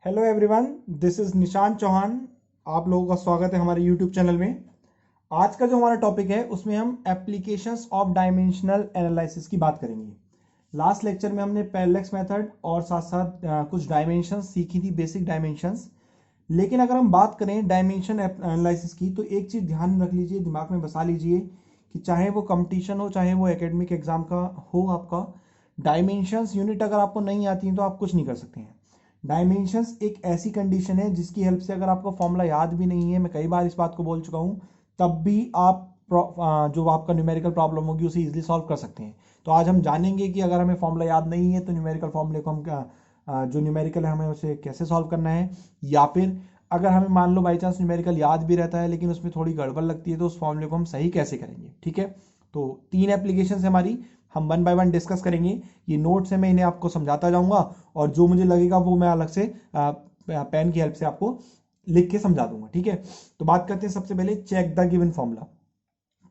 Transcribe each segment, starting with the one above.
Hello everyone, this is Nishant Chauhan. आप लोगों का स्वागत है हमारे यूट्यूब चैनल में। आज का जो हमारा टॉपिक है उसमें हम एप्लीकेशंस ऑफ डायमेंशनल एनालिसिस की बात करेंगे। लास्ट लेक्चर में हमने पैरेलक्स मेथड और साथ साथ कुछ डायमेंशंस सीखी थी, बेसिक डायमेंशंस। लेकिन अगर हम बात करें डायमेंशन एनालिसिस की तो एक चीज़ ध्यान में रख लीजिए, दिमाग में बसा लीजिए कि चाहे वो कंपटीशन हो, चाहे वो एकेडमिक एग्जाम का हो, आपका डायमेंशंस यूनिट अगर आपको नहीं आती हैं तो आप कुछ नहीं कर सकते हैं। डायमेंशंस एक ऐसी कंडीशन है जिसकी हेल्प से अगर आपको फॉर्मूला याद भी नहीं है, मैं कई बार इस बात को बोल चुका हूँ, तब भी आप जो आपका न्यूमेरिकल प्रॉब्लम होगी उसे इजीली सॉल्व कर सकते हैं। तो आज हम जानेंगे कि अगर हमें फॉर्मूला याद नहीं है तो न्यूमेरिकल फॉर्मूले को हम जो न्यूमेरिकल है हमें उसे कैसे सॉल्व करना है, या फिर अगर हमें मान लो बाई चांस न्यूमेरिकल याद भी रहता है लेकिन उसमें थोड़ी गड़बड़ लगती है तो उस फॉर्मूले को हम सही कैसे करेंगे। ठीक है, तो 3 एप्लीकेशन है हमारी, हम वन बाय वन डिस्कस करेंगे। ये नोट्स है, मैं इन्हें आपको समझाता जाऊंगा और जो मुझे लगेगा वो मैं अलग से पेन की हेल्प से आपको लिख के समझा दूंगा। ठीक है, तो बात करते हैं सबसे पहले चेक द गिवन फॉर्मूला।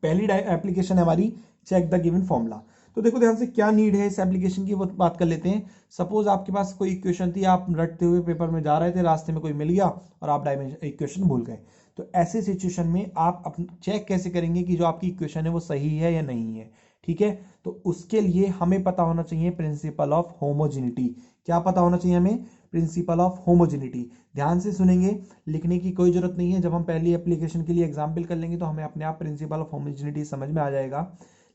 पहली एप्लीकेशन है हमारी चेक द गिवन फॉर्मूला। तो देखो ध्यान से क्या नीड है इस एप्लीकेशन की वो बात कर लेते हैं। सपोज आपके पास कोई इक्वेशन थी, आप रटते हुए पेपर में जा रहे थे, रास्ते में कोई मिल गया और आप डायमेंशन इक्वेशन भूल गए। तो ऐसे सिचुएशन में आप चेक कैसे करेंगे कि जो आपकी इक्वेशन है वो सही है या नहीं है। ठीक है, तो उसके लिए हमें पता होना चाहिए प्रिंसिपल ऑफ होमोजेनिटी। क्या पता होना चाहिए हमें? Principle of homogeneity. ध्यान से सुनेंगे, लिखने की कोई जरूरत नहीं है। जब हम पहली एप्लीकेशन के लिए एग्जाम्पल कर लेंगे तो हमें अपने आप प्रिंसिपल ऑफ होमोजेनिटी समझ में आ जाएगा।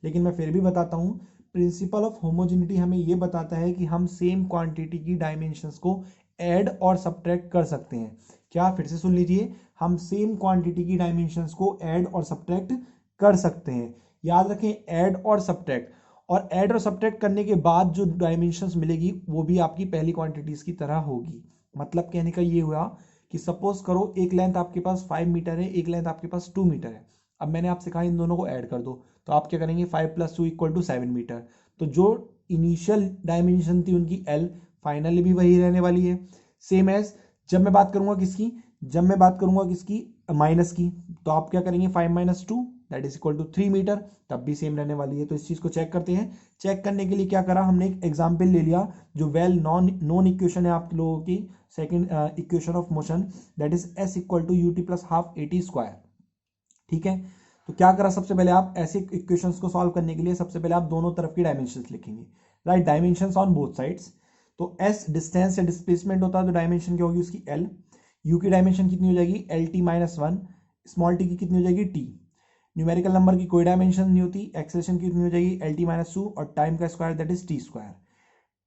लेकिन मैं फिर भी बताता हूँ, प्रिंसिपल ऑफ होमोजेनिटी हमें यह बताता है कि हम सेम क्वांटिटी की डायमेंशंस को ऐड और सब्ट्रैक्ट कर सकते हैं। क्या? फिर से सुन लीजिए, हम सेम क्वांटिटी की डायमेंशंस को ऐड और सब्ट्रैक्ट कर सकते हैं। याद रखें, ऐड और सब्ट्रैक्ट। और ऐड और सब्ट्रैक्ट करने के बाद जो डायमेंशंस मिलेगी वो भी आपकी पहली क्वांटिटीज की तरह होगी। मतलब कहने का ये हुआ कि सपोज करो एक लेंथ आपके पास 5 मीटर है, एक लेंथ आपके पास 2 मीटर है। अब मैंने आपसे कहा इन दोनों को ऐड कर दो, तो आप क्या करेंगे? 5 + 2 = 7 मीटर। तो जो इनिशियल डायमेंशन थी उनकी एल, फाइनली भी वही रहने वाली है। सेम एज जब मैं बात करूंगा किसकी, जब मैं बात करूंगा किसकी, माइनस की, तो आप क्या करेंगे? 5 - 2 = 3 मीटर, तब भी सेम रहने वाली है। तो इस चीज को चेक करते हैं। चेक करने के लिए क्या करा हमने? एक एग्जाम्पल ले लिया जो वेल नॉन इक्वेशन है आप लोगों की second equation of motion, that is s = ut + ½ at²। ठीक है, तो क्या करा? सबसे पहले आप ऐसे इक्वेशंस को सॉल्व करने के लिए सबसे पहले आप दोनों तरफ की डायमेंशंस लिखेंगे। Right, dimensions on both sides. तो s डिस्टेंस या डिस्प्लेसमेंट होता है तो डायमेंशन क्या होगी उसकी? l। u की डायमेंशन कितनी हो जाएगी? lt-1। स्मॉल t की कितनी हो जाएगी? t। न्यूमेरिकल नंबर की कोई डायमेंशन नहीं होती, एक्सेलेरेशन की कितनी हो जाएगी? lt-2, और टाइम का square that is t²।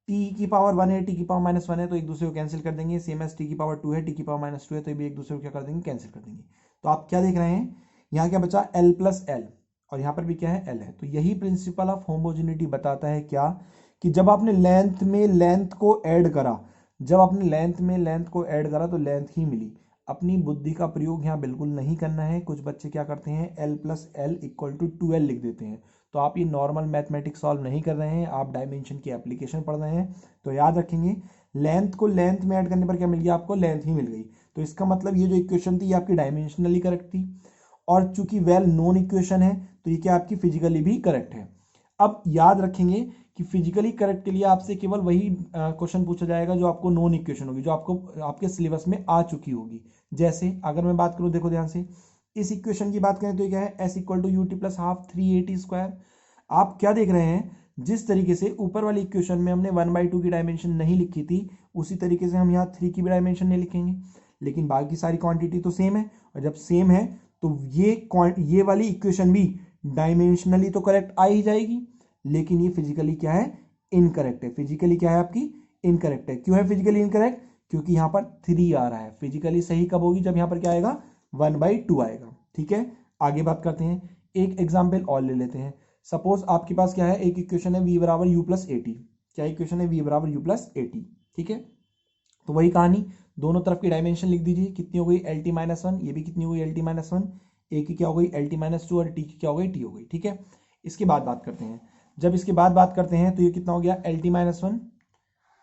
T की पावर 1 है, टी की पावर -1 है, तो एक दूसरे को कैंसिल कर देंगे। सेम एज टी की पावर 2 है, टी की पावर -2 है, तो ये भी एक दूसरे को क्या कर देंगे? कैंसिल कर देंगे। तो आप क्या देख रहे हैं? यहाँ क्या बचा? l + l, और यहाँ पर भी क्या है? l है। तो यही प्रिंसिपल ऑफ होमोजेनिटी बताता है क्या, कि जब आपने लेंथ में लेंथ को ऐड करा, जब आपने लेंथ में लेंथ को ऐड करा तो लेंथ ही मिली। अपनी बुद्धि का प्रयोग यहाँ बिल्कुल नहीं करना है। कुछ बच्चे क्या करते हैं? l + l = 2l लिख देते हैं। तो आप ये नॉर्मल मैथमेटिक्स सॉल्व नहीं कर रहे हैं, आप डायमेंशन की एप्लीकेशन पढ़ रहे हैं। तो याद रखेंगे, लेंथ को लेंथ में ऐड करने पर क्या मिल गया आपको? लेंथ ही मिल गई। तो इसका मतलब ये जो इक्वेशन थी ये आपकी डायमेंशनली करेक्ट थी, और चूंकि वेल नोन इक्वेशन है तो ये क्या आपकी फिजिकली भी करेक्ट है। अब याद रखेंगे कि फिजिकली करेक्ट के लिए आपसे केवल वही क्वेश्चन पूछा जाएगा जो आपको नॉन इक्वेशन होगी, जो आपको आपके सिलेबस में आ चुकी होगी। जैसे अगर मैं बात करूं, देखो ध्यान से, इस इक्वेशन की बात करें तो ये क्या है? s = ut + ½ 3at²। आप क्या देख रहे हैं? जिस तरीके से ऊपर वाली इक्वेशन में हमने 1/2 की डायमेंशन नहीं लिखी थी, उसी तरीके से हम यहाँ 3 की भी डायमेंशन नहीं लिखेंगे। लेकिन बाकी सारी क्वांटिटी तो सेम है, और जब सेम है तो ये वाली इक्वेशन भी डायमेंशनली तो करेक्ट आ ही जाएगी, लेकिन ये फिजिकली क्या है? इनकरेक्ट है। फिजिकली क्या है आपकी? इनकरेक्ट है। क्यों है फिजिकली इनकरेक्ट? क्योंकि यहाँ पर 3 आ रहा है। फिजिकली सही कब होगी? जब यहाँ पर क्या आएगा? 1/2 आएगा। ठीक है, आगे बात करते हैं। एक एग्जाम्पल और ले लेते हैं। सपोज आपके पास क्या है? एक इक्वेशन है v = u + at। क्या इक्वेशन है? v = u + at। ठीक है, तो वही कहानी, दोनों तरफ की डायमेंशन लिख दीजिए। कितनी हो गई? lt-1। ये भी कितनी हो गई? lt-1। a की क्या हो गई? lt-2, और t की क्या हो गई? t हो गई। ठीक है, इसके बाद बात करते हैं। जब इसके बाद बात करते हैं तो ये कितना हो गया? lt-1,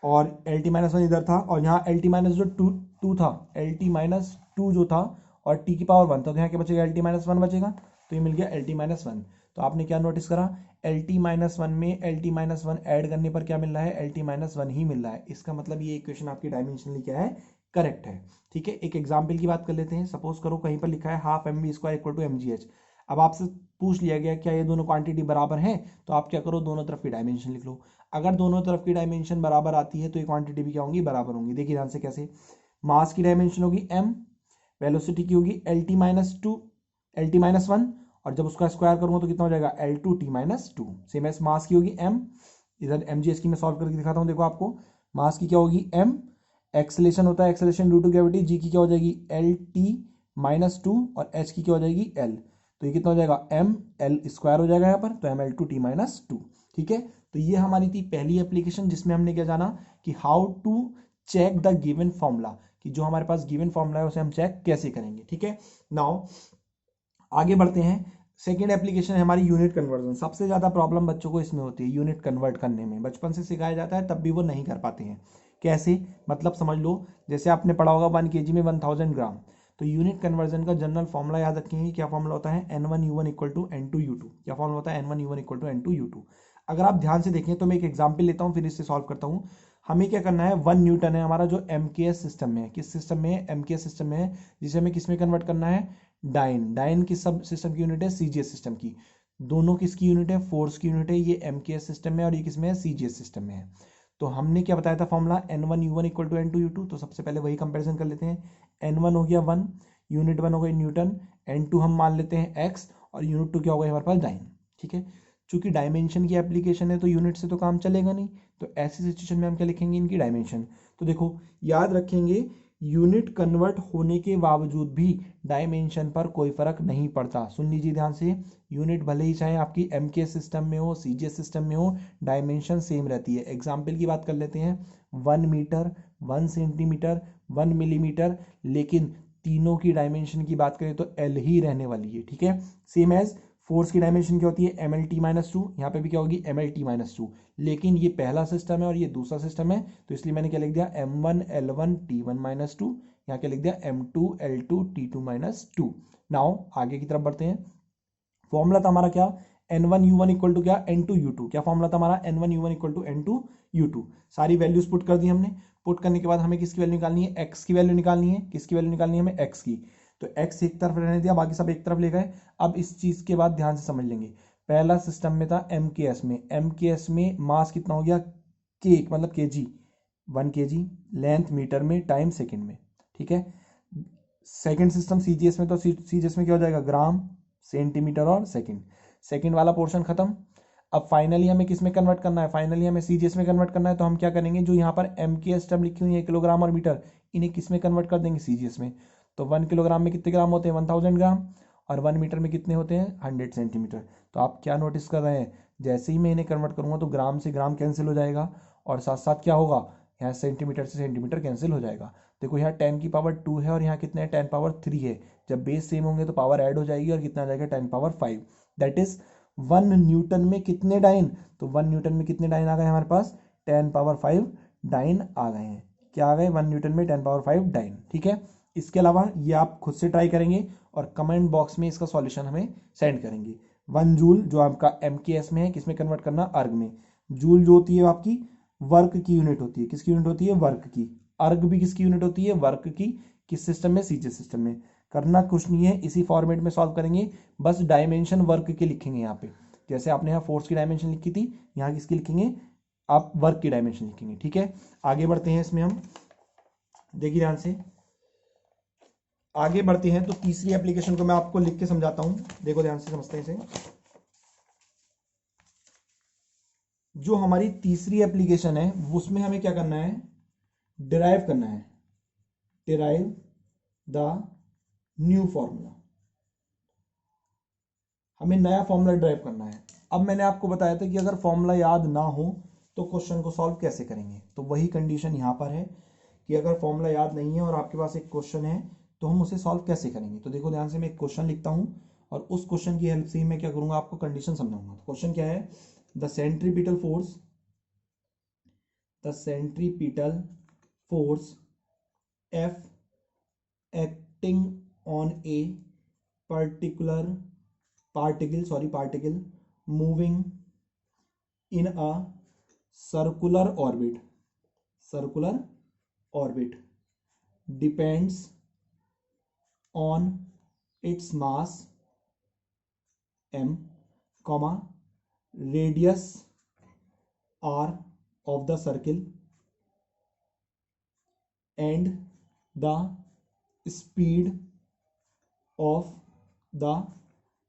और lt-1 इधर था, और यहाँ lt- जो टू था, lt-2 जो था, और t की पावर 1 था, तो यहाँ क्या बचेगा? lt-1 बचेगा। तो ये मिल गया lt-1। तो आपने क्या नोटिस करा? lt-1 में lt-1 ऐड करने पर क्या मिल रहा है? lt-1 ही मिल रहा है। इसका मतलब ये इक्वेशन आपकी डायमेंशनली क्या है? करेक्ट है। ठीक है, एक एग्जाम्पल की बात कर लेते हैं। सपोज करो कहीं पर लिखा है half M B square equal to M G H. अब आपसे पूछ लिया गया क्या ये दोनों क्वांटिटी बराबर हैं, तो आप क्या करो, दोनों तरफ की डायमेंशन लिख लो। अगर दोनों तरफ की डायमेंशन बराबर आती है तो ये क्वांटिटी भी क्या होंगी, बराबर होंगी। देखिए ध्यान से कैसे, मास की डायमेंशन होगी m, वेलोसिटी की होगी L T minus two, L T minus one, और जब उसका स्क्वायर करूंगा तो कितना हो जाएगा, L two T minus two. Same S mass की होगी m, इधर एम जी एच की मैं सॉल्व करके दिखाता हूँ। देखो आपको मास की क्या होगी m, एक्सेलेरेशन होता है एक्सेलेरेशन ड्यू टू ग्रेविटी, जी की क्या हो जाएगी एल टी माइनस टू, और एच की क्या हो जाएगी एल। तो ये कितना हो जाएगा एम एल स्क्वायर हो जाएगा यहाँ पर, तो M L two T minus two. ठीक है, तो ये हमारी थी पहली एप्लीकेशन जिसमें हमने क्या जाना कि how to check the given formula, कि जो हमारे पास गिवन फॉर्मूला है उसे हम चेक कैसे करेंगे। ठीक है, नाउ आगे बढ़ते हैं। सेकेंड एप्लीकेशन है हमारी यूनिट कन्वर्जन। सबसे ज्यादा प्रॉब्लम बच्चों को इसमें होती है यूनिट कन्वर्ट करने में, बचपन से सिखाया जाता है तब भी वो नहीं कर पाते हैं। कैसे, मतलब समझ लो, जैसे आपने पढ़ा होगा 1 kg में 1000 ग्राम, तो यूनिट कन्वर्जन का जनरल फॉर्मूला याद रखेंगे। क्या फॉर्मूला होता है, N1U1 इक्वल टू N2U2। क्या फॉर्मूला होता है, N1U1 इक्वल टू N2U2। अगर आप ध्यान से देखें तो मैं एक एग्जाम्पल लेता हूँ फिर इससे सॉल्व करता हूँ। हमें क्या करना है, 1 न्यूटन है हमारा जो एमकेएस सिस्टम में है। किस सिस्टम में है, एमकेएस सिस्टम में है, जिसे हमें किस में कन्वर्ट करना है, डाइन। डाइन किस सब सिस्टम की यूनिट है, सीजीएस सिस्टम की। दोनों किसकी यूनिट है, फोर्स की यूनिट है। ये एमकेएस सिस्टम में और ये किसमें है, सीजीएस सिस्टम में है। तो हमने क्या बताया था formula, N1U1 equal to N2U2। तो सबसे पहले वही कंपैरिजन कर लेते हैं। N1 हो गया 1, यूनिट 1 हो गई न्यूटन, N2 हम मान लेते हैं x, और यूनिट 2 क्या हो गया हमारे पास, डाइन। ठीक है, चूंकि डायमेंशन की एप्लीकेशन है तो यूनिट से तो काम चलेगा नहीं, तो ऐसी सिचुएशन में हम क्या लिखेंगे, इनकी डायमेंशन। तो देखो याद रखेंगे, यूनिट कन्वर्ट होने के बावजूद भी डायमेंशन पर कोई फर्क नहीं पड़ता। सुन लीजिए ध्यान से, यूनिट भले ही चाहे आपकी एमके सिस्टम में हो, सीजीएस सिस्टम में हो, डायमेंशन सेम रहती है। एग्जाम्पल की बात कर लेते हैं, 1 मीटर, 1 सेंटीमीटर, 1 मिलीमीटर, लेकिन तीनों की डायमेंशन की बात करें तो एल ही रहने वाली है। ठीक है, सेम एज फोर्स की डायमेंशन क्या होती है, M L T minus two, यहाँ पे भी क्या होगी, M L T minus two. लेकिन ये पहला सिस्टम है और ये दूसरा सिस्टम है, तो इसलिए मैंने क्या लिख दिया, M one L one T one minus two, यहाँ क्या लिख दिया, M two L two T two minus two. Now आगे की तरफ बढ़ते हैं। फॉर्मूला था हमारा क्या, N1U1 इक्वल टू क्या, N2U2। क्या फॉर्मूला था हमारा, N1U1 इक्वल टू N2U2। सारी वैल्यूज पुट कर दी हमने। पुट करने के बाद हमें किसकी वैल्यू निकालनी है, x की वैल्यू निकालनी है। किसकी वैल्यू निकालनी है, हमें x की। तो x एक तरफ रहने दिया, बाकी सब एक तरफ ले गए। अब इस चीज के बाद ध्यान से समझ लेंगे, पहला सिस्टम में था MKS में, MKS में मास कितना हो गया, k मतलब kg, 1 kg, लेंथ मीटर में, टाइम सेकेंड में। ठीक है, सेकेंड सिस्टम सीजीएस में, तो सीजीएस में क्या हो जाएगा, ग्राम, सेंटीमीटर और सेकंड। सेकंड वाला पोर्शन खत्म। अब फाइनली हमें किस में कन्वर्ट करना है, फाइनली हमें सीजीएस में कन्वर्ट करना है। तो हम क्या करेंगे, जो यहाँ पर एम की स्टम लिखी हुई है किलोग्राम और मीटर, इन्हें किस में कन्वर्ट कर देंगे, सीजीएस में। तो 1 किलोग्राम में कितने ग्राम होते हैं, 1000 ग्राम, और 1 मीटर में कितने होते हैं, 100 सेंटीमीटर। तो आप क्या नोटिस कर रहे हैं, जैसे ही मैं इन्हें कन्वर्ट करूंगा तो ग्राम से ग्राम कैंसिल हो जाएगा, और साथ साथ क्या होगा, यहाँ सेंटीमीटर से सेंटीमीटर कैंसिल हो जाएगा। देखो यहाँ 10 की पावर 2 है और यहाँ कितने हैं, 10 पावर 3 है। जब बेस सेम होंगे तो पावर ऐड हो जाएगी और कितना आ जाएगा, 10 पावर 5। दैट इज 1 न्यूटन में कितने डाइन, तो 1 न्यूटन में कितने डाइन आ गए हमारे पास, 10 पावर 5 डाइन आ गए हैं। क्या आ गए, 1 न्यूटन में 10 पावर 5 डाइन। ठीक है, इसके अलावा ये आप खुद से ट्राई करेंगे और कमेंट बॉक्स में इसका सॉल्यूशन हमें सेंड करेंगे। 1 जूल जो आपका एमकेएस में है, किसमें कन्वर्ट करना, अर्ग में। जूल जो होती है आपकी वर्क की यूनिट होती है, किसकी यूनिट होती है, वर्क की। अर्ग भी किसकी यूनिट होती है, वर्क की। किस सिस्टम में, सीजीएस सिस्टम में। करना कुछ नहीं है, इसी फॉर्मेट में सॉल्व करेंगे, बस डायमेंशन वर्क के लिखेंगे यहाँ पे। जैसे आपने यहाँ फोर्स की डायमेंशन लिखी थी, यहाँ किसकी लिखेंगे, आप वर्क की डायमेंशन लिखेंगे। ठीक है, आगे बढ़ते हैं इसमें हम, देखिए ध्यान से आगे बढ़ते हैं। तो तीसरी एप्लीकेशन को मैं आपको लिख के समझाता हूं, देखो ध्यान से समझते हैं इसे। जो हमारी तीसरी एप्लीकेशन है उसमें हमें क्या करना है, डिराइव करना है, डिराइव द न्यू फॉर्मूला। हमें नया फॉर्मूला ड्राइव करना है। अब मैंने आपको बताया था कि अगर फॉर्मूला याद ना हो तो क्वेश्चन को सॉल्व कैसे करेंगे, तो वही कंडीशन यहां पर है कि अगर फॉर्मूला याद नहीं है और आपके पास एक क्वेश्चन है तो हम उसे सॉल्व कैसे करेंगे। तो देखो ध्यान से, मैं एक क्वेश्चन लिखता हूं और उस क्वेश्चन की हेल्प से ही मैं क्या करूंगा, आपको कंडीशन समझाऊंगा। तो क्वेश्चन क्या है, the centripetal force, the centripetal force F acting on a particle moving in a circular orbit depends on its mass m, comma, radius r of the circle and the speed of the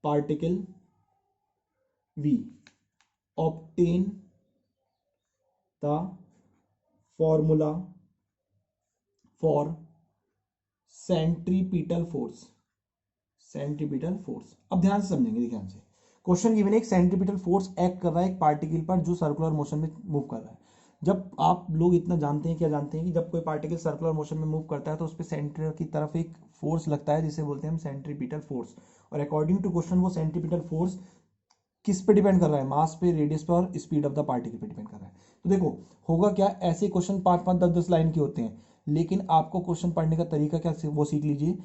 particle v. Obtain the formula for centripetal force. Centripetal force अब ध्यान से समझेंगे, ध्यान से। Question given है, एक centripetal force act कर रहा है एक पार्टिकल पर जो सर्कुलर मोशन में मूव कर रहा है। जब आप लोग इतना जानते हैं, क्या जानते हैं कि जब कोई पार्टिकल सर्कुलर मोशन में मूव करता है तो उस पर सेंटर की तरफ एक फोर्स लगता है जिसे बोलते हैं हम सेंट्रीपिटल फोर्स। और अकॉर्डिंग टू क्वेश्चन वो सेंट्रीपिटल फोर्स किस पे डिपेंड कर रहा है? मास पे, रेडियस पे और स्पीड ऑफ द पार्टिकल पे डिपेंड कर रहा है। तो देखो होगा क्या, ऐसे क्वेश्चन 5-5, 10-10 लाइन के होते हैं, लेकिन आपको क्वेश्चन पढ़ने का तरीका क्या वो सीख लीजिए।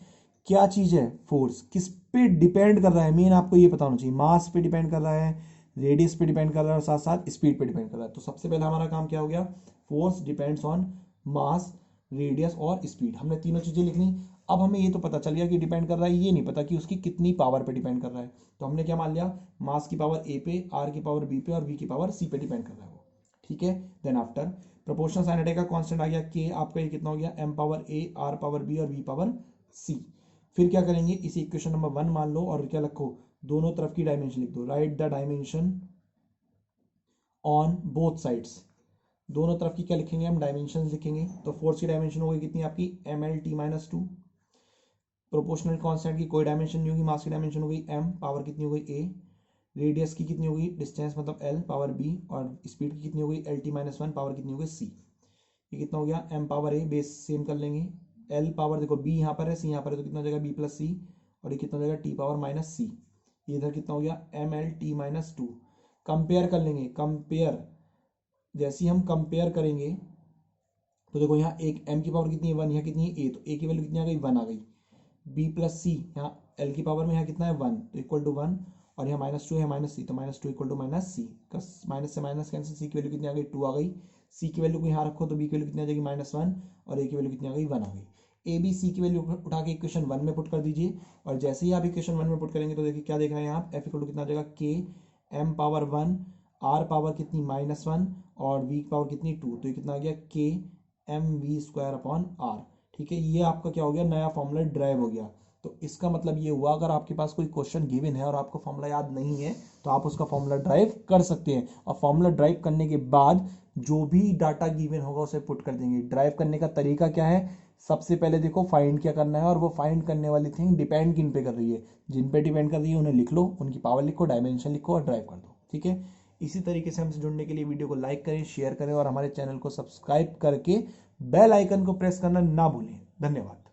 क्या चीज है? फोर्स किस पे डिपेंड कर रहा है, मेन आपको ये पता होना चाहिए। मास पे डिपेंड कर रहा है, रेडियस पे डिपेंड कर रहा है और साथ साथ स्पीड पे डिपेंड कर रहा है। तो सबसे पहले हमारा काम क्या हो गया? Force depends on mass, radius और स्पीड। हमने तीनों चीजें लिख ली। अब हमें ये तो पता चल गया कि डिपेंड कर रहा है, ये नहीं पता कि उसकी कितनी पावर पे डिपेंड कर रहा है। तो हमने क्या मान लिया? मास की पावर ए पे, आर की पावर बी पे और वी की पावर सी पे डिपेंड कर रहा है वो। ठीक है। देन आफ्टर प्रोपोर्शनल साइनेटिक का कांस्टेंट आ गया के, आपका ये कितना हो गया? M power A, R power B और वी पावर सी। फिर क्या करेंगे? इसी इक्वेशन नंबर 1 मान लो और क्या लिखो? दोनों तरफ की डायमेंशन लिख दो। Right the dimension on both sides. दोनों तरफ की क्या लिखेंगे हम? डायमेंशन लिखेंगे। तो फोर्स की डायमेंशन होगी कितनी आपकी? M L T minus 2। Proportional constant की कोई डायमेंशन नहीं होगी, मास की डायमेंशन हो गई m, पावर कितनी हो गई a, रेडियस की कितनी होगी? डिस्टेंस मतलब l, पावर b और स्पीड की कितनी हो गई? lt माइनस 1, पावर कितनी हो गई? c। ये कितना हो गया? m power a, base same कर लेंगे। l पावर देखो b यहाँ पर है, c यहाँ पर है, तो कितना हो जाएगा? b प्लस सी और ये कितना हो जाएगा? t power minus C. ये इधर कितना हो गया? M L T minus 2। Compare कर लेंगे। कंपेयर जैसे ही हम कंपेयर करेंगे तो देखो यहाँ एक m की पावर कितनी है? 1। यहाँ कितनी है? a, तो a की वैल्यू कितनी आ गई? 1 आ गई। b प्लस सी, यहाँ l की पावर में यहाँ कितना है? 1, तो इक्वल टू 1 और यहाँ माइनस 2 है, माइनस सी, तो minus 2 equal to minus C. Minus से माइनस कैंसिल, सी की वैल्यू कितनी आ गई? 2 आ गई। सी की वैल्यू को यहाँ रखो तो b की वैल्यू कितनी आ जाएगी? माइनस 1 और a की वैल्यू कितनी आ गई? 1 आ गई। ए बी सी की वैल्यू उठा के इक्वेशन 1 में पुट कर दीजिए और जैसे ही आप इक्वेशन 1 में पुट करेंगे तो देखिए क्या देख रहे हैं आप? एफ इक्वल टू कितना आ जाएगा? के एम पावर 1, आर पावर कितनी? माइनस 1 और वी की पावर कितनी? 2। तो ये कितना आ गया? K M V square upon R. ठीक है, ये आपका क्या हो गया? नया फॉर्मूला ड्राइव हो गया। तो इसका मतलब ये हुआ, अगर आपके पास कोई क्वेश्चन गिवन है और आपको फॉर्मूला याद नहीं है तो आप उसका फॉर्मूला ड्राइव कर सकते हैं और फॉर्मूला ड्राइव करने के बाद जो भी डाटा गिवन होगा उसे पुट कर देंगे। ड्राइव करने का तरीका क्या है? सबसे पहले देखो फाइंड क्या करना है और वो फाइंड करने वाली थिंग डिपेंड किन पे कर रही है? जिन पे डिपेंड कर रही है उन्हें लिख लो, उनकी पावर लिखो, डायमेंशन लिखो और ड्राइव कर दो। ठीक है। इसी तरीके से हमसे जुड़ने के लिए वीडियो को लाइक करें, शेयर करें और हमारे चैनल को सब्सक्राइब करके बेल आइकन को प्रेस करना ना भूलें। धन्यवाद।